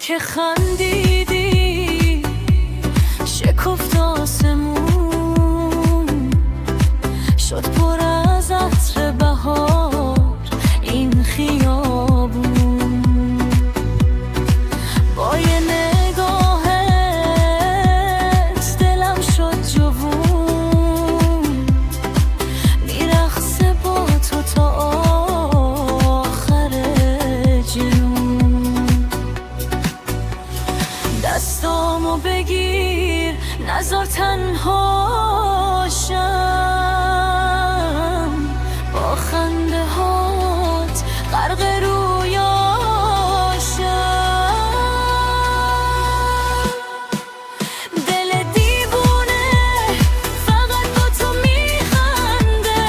که خندیدی شکفت آسمون، شد پر از عطر بهار این خیابون. با یه نگاهت دلم شد جوون، میرقصه با تو تا آخر جنون. دستامو بگیر نذار تنها شم، با خنده هات غرق رویاشم. دل دیوونه فقط با تو میخنده،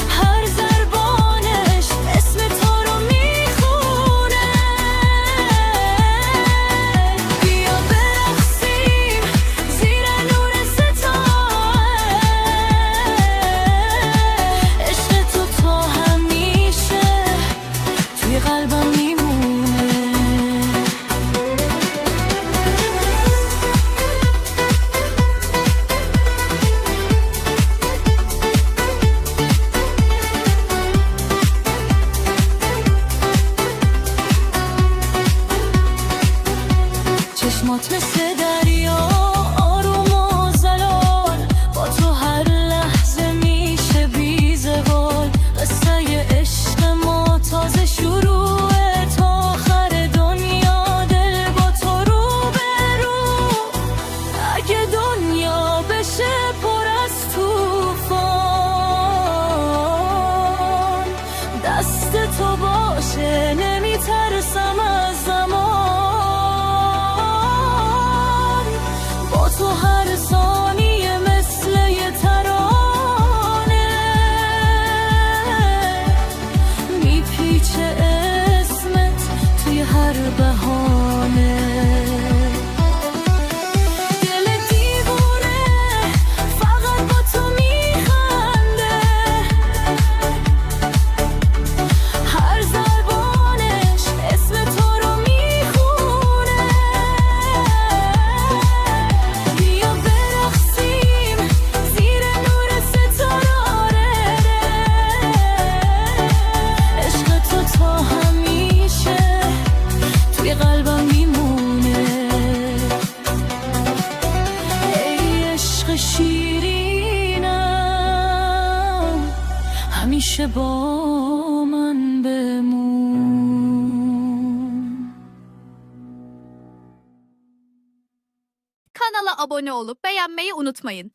هر ضربانش اسم تو رو میخونه. بیا برقصیم زیر نور ستاره، عشق تو تا همیشه توی قلبم میمونه. چشمات مثل دریا آروم و زلال، با تو هر لحظه میشه بی زوال. قصه عشق ما تازه شروعه، تا آخر دنیا دل با تو رو به رو. اگه دنیا بشه پر از توفان، دست تو باشه نمیترسم از زمان. با تو هر ثانیه مثل یه ترانه میپیچه اسمت توی هر بهانه. دل دیوونه فقط با تو میخنده، هر ضربانش اسم تو رو میخونه. بیا برقصیم زیر نور ستاره، عشق تو تا همیشه توی قلبم میمونه. ای عشق شیرینم همیشه با من بمون. Kanala abone olup beğenmeyi unutmayın.